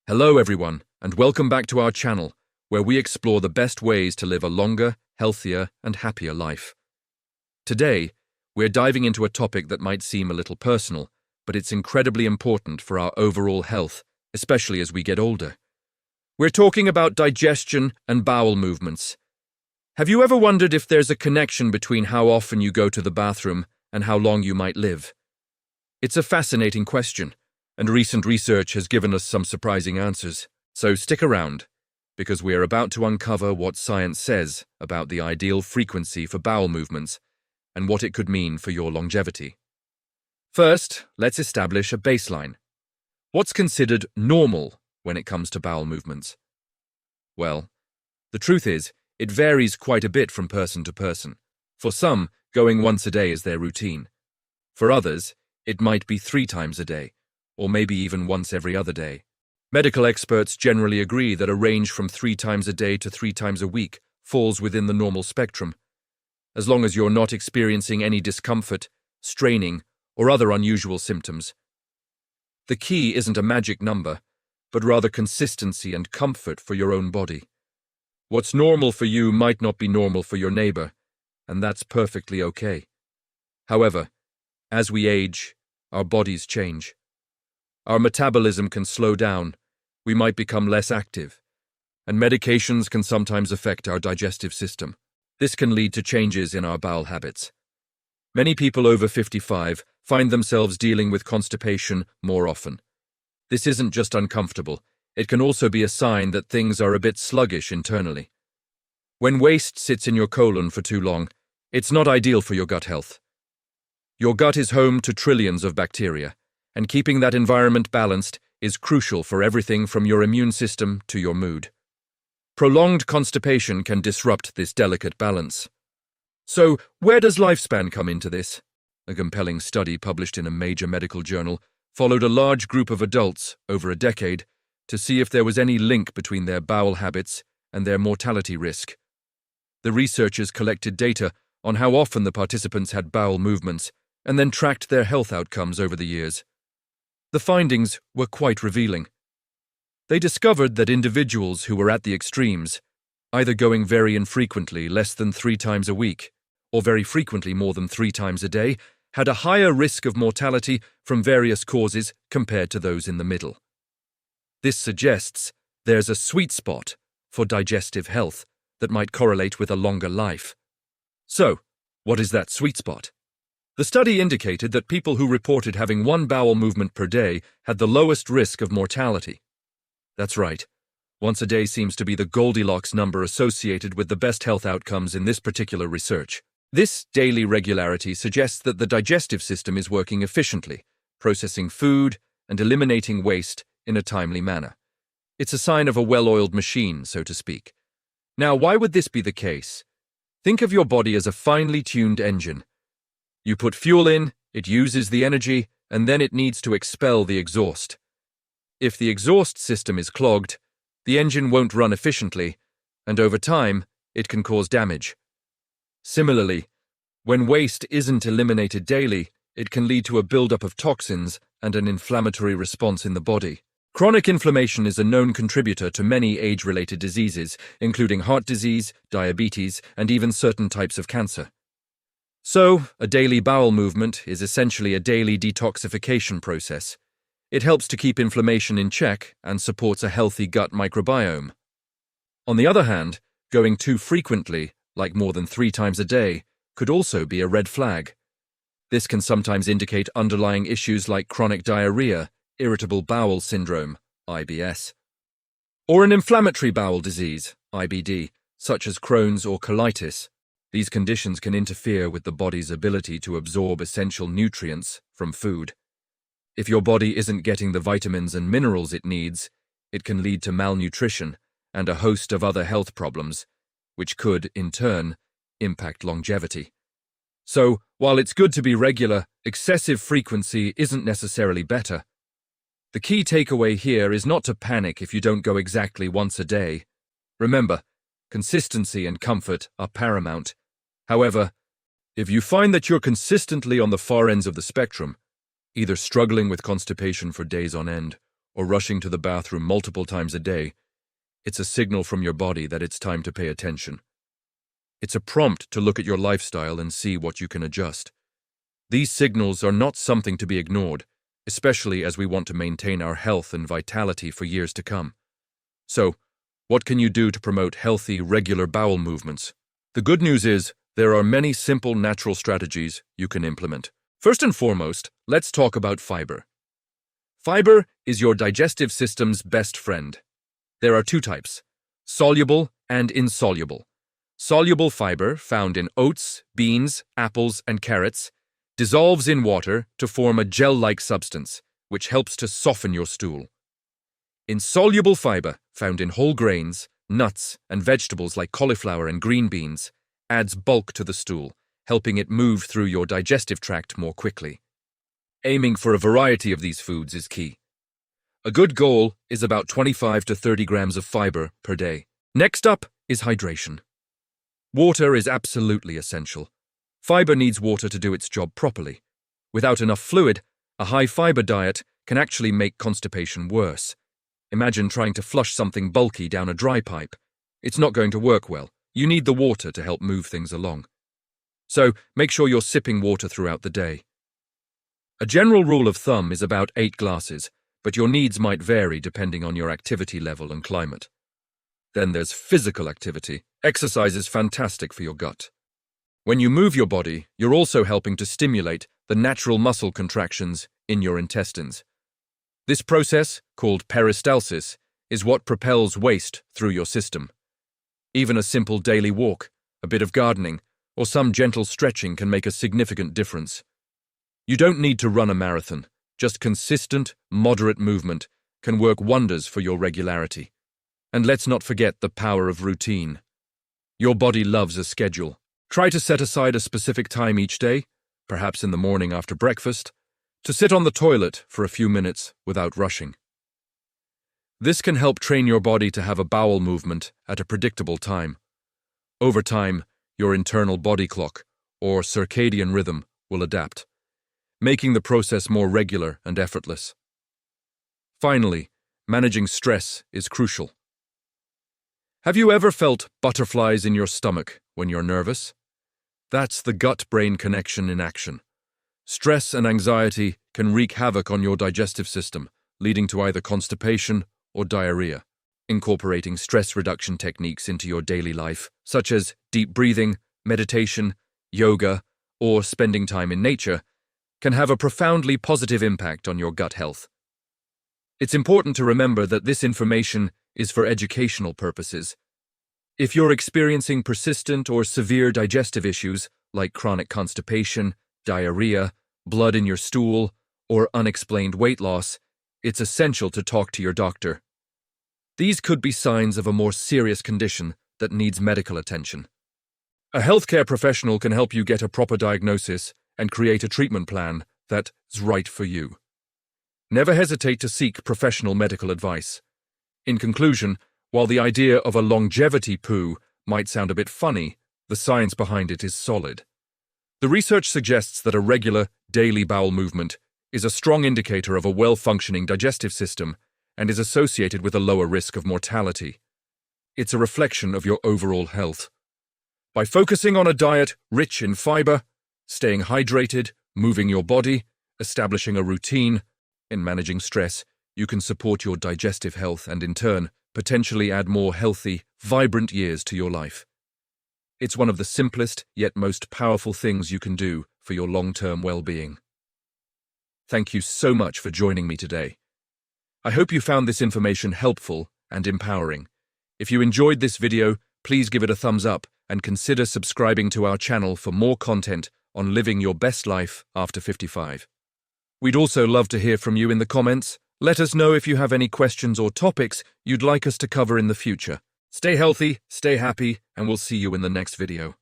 Hello everyone, and welcome back to our channel, where we explore the best ways to live a longer, healthier, and happier life. Today, we're diving into a topic that might seem a little personal, but it's incredibly important for our overall health, especially as we get older. We're talking about digestion and bowel movements. Have you ever wondered if there's a connection between how often you go to the bathroom and how long you might live? It's a fascinating question, and recent research has given us some surprising answers. So stick around, because we are about to uncover what science says about the ideal frequency for bowel movements and what it could mean for your longevity. First, let's establish a baseline. What's considered normal when it comes to bowel movements? Well, the truth is, it varies quite a bit from person to person. For some, going once a day is their routine. For others, it might be 3 times a day, or maybe even once every other day. Medical experts generally agree that a range from 3 times a day to 3 times a week falls within the normal spectrum, as long as you're not experiencing any discomfort, straining, or other unusual symptoms. The key isn't a magic number, but rather consistency and comfort for your own body. What's normal for you might not be normal for your neighbor, and that's perfectly okay. However, as we age, our bodies change. Our metabolism can slow down, we might become less active, and medications can sometimes affect our digestive system. This can lead to changes in our bowel habits. Many people over 55 find themselves dealing with constipation more often. This isn't just uncomfortable, it can also be a sign that things are a bit sluggish internally. When waste sits in your colon for too long, it's not ideal for your gut health. Your gut is home to trillions of bacteria, and keeping that environment balanced is crucial for everything from your immune system to your mood. Prolonged constipation can disrupt this delicate balance. So, where does lifespan come into this? A compelling study published in a major medical journal followed a large group of adults over a decade to see if there was any link between their bowel habits and their mortality risk. The researchers collected data on how often the participants had bowel movements and then tracked their health outcomes over the years. The findings were quite revealing. They discovered that individuals who were at the extremes, either going very infrequently, less than 3 times a week, or very frequently more than 3 times a day, had a higher risk of mortality from various causes compared to those in the middle. This suggests there's a sweet spot for digestive health that might correlate with a longer life. So, what is that sweet spot? The study indicated that people who reported having 1 bowel movement per day had the lowest risk of mortality. That's right. Once a day seems to be the Goldilocks number associated with the best health outcomes in this particular research. This daily regularity suggests that the digestive system is working efficiently, processing food and eliminating waste in a timely manner. It's a sign of a well-oiled machine, so to speak. Now, why would this be the case? Think of your body as a finely tuned engine. You put fuel in, it uses the energy, and then it needs to expel the exhaust. If the exhaust system is clogged, the engine won't run efficiently, and over time, it can cause damage. Similarly, when waste isn't eliminated daily, it can lead to a buildup of toxins and an inflammatory response in the body. Chronic inflammation is a known contributor to many age-related diseases, including heart disease, diabetes, and even certain types of cancer. So, a daily bowel movement is essentially a daily detoxification process. It helps to keep inflammation in check and supports a healthy gut microbiome. On the other hand, going too frequently, like more than 3 times a day, could also be a red flag. This can sometimes indicate underlying issues like chronic diarrhea, irritable bowel syndrome, IBS, or an inflammatory bowel disease, IBD, such as Crohn's or colitis. These conditions can interfere with the body's ability to absorb essential nutrients from food. If your body isn't getting the vitamins and minerals it needs, it can lead to malnutrition and a host of other health problems, which could, in turn, impact longevity. So, while it's good to be regular, excessive frequency isn't necessarily better. The key takeaway here is not to panic if you don't go exactly once a day. Remember, consistency and comfort are paramount. However, if you find that you're consistently on the far ends of the spectrum, either struggling with constipation for days on end or rushing to the bathroom multiple times a day, it's a signal from your body that it's time to pay attention. It's a prompt to look at your lifestyle and see what you can adjust. These signals are not something to be ignored, especially as we want to maintain our health and vitality for years to come. So, what can you do to promote healthy, regular bowel movements? The good news is, there are many simple natural strategies you can implement. First and foremost, let's talk about fiber. Fiber is your digestive system's best friend. There are two types, soluble and insoluble. Soluble fiber, found in oats, beans, apples, and carrots, dissolves in water to form a gel-like substance, which helps to soften your stool. Insoluble fiber, found in whole grains, nuts, and vegetables like cauliflower and green beans, adds bulk to the stool, helping it move through your digestive tract more quickly. Aiming for a variety of these foods is key. A good goal is about 25 to 30 grams of fiber per day. Next up is hydration. Water is absolutely essential. Fiber needs water to do its job properly. Without enough fluid, a high-fiber diet can actually make constipation worse. Imagine trying to flush something bulky down a dry pipe. It's not going to work well. You need the water to help move things along. So, make sure you're sipping water throughout the day. A general rule of thumb is about 8 glasses, but your needs might vary depending on your activity level and climate. Then there's physical activity. Exercise is fantastic for your gut. When you move your body, you're also helping to stimulate the natural muscle contractions in your intestines. This process, called peristalsis, is what propels waste through your system. Even a simple daily walk, a bit of gardening, or some gentle stretching can make a significant difference. You don't need to run a marathon. Just consistent, moderate movement can work wonders for your regularity. And let's not forget the power of routine. Your body loves a schedule. Try to set aside a specific time each day, perhaps in the morning after breakfast, to sit on the toilet for a few minutes without rushing. This can help train your body to have a bowel movement at a predictable time. Over time, your internal body clock, or circadian rhythm, will adapt, making the process more regular and effortless. Finally, managing stress is crucial. Have you ever felt butterflies in your stomach when you're nervous? That's the gut-brain connection in action. Stress and anxiety can wreak havoc on your digestive system, leading to either constipation or diarrhea. Incorporating stress reduction techniques into your daily life, such as deep breathing, meditation, yoga, or spending time in nature, can have a profoundly positive impact on your gut health. It's important to remember that this information is for educational purposes. If you're experiencing persistent or severe digestive issues like chronic constipation, diarrhea, blood in your stool, or unexplained weight loss, it's essential to talk to your doctor. These could be signs of a more serious condition that needs medical attention. A healthcare professional can help you get a proper diagnosis and create a treatment plan that's right for you. Never hesitate to seek professional medical advice. In conclusion, while the idea of a longevity poo might sound a bit funny, the science behind it is solid. The research suggests that a regular, daily bowel movement is a strong indicator of a well-functioning digestive system and is associated with a lower risk of mortality. It's a reflection of your overall health. By focusing on a diet rich in fiber, staying hydrated, moving your body, establishing a routine, and managing stress, you can support your digestive health and, in turn, potentially add more healthy, vibrant years to your life. It's one of the simplest yet most powerful things you can do for your long-term well-being. Thank you so much for joining me today. I hope you found this information helpful and empowering. If you enjoyed this video, please give it a thumbs up and consider subscribing to our channel for more content on living your best life after 55. We'd also love to hear from you in the comments. Let us know if you have any questions or topics you'd like us to cover in the future. Stay healthy, stay happy, and we'll see you in the next video.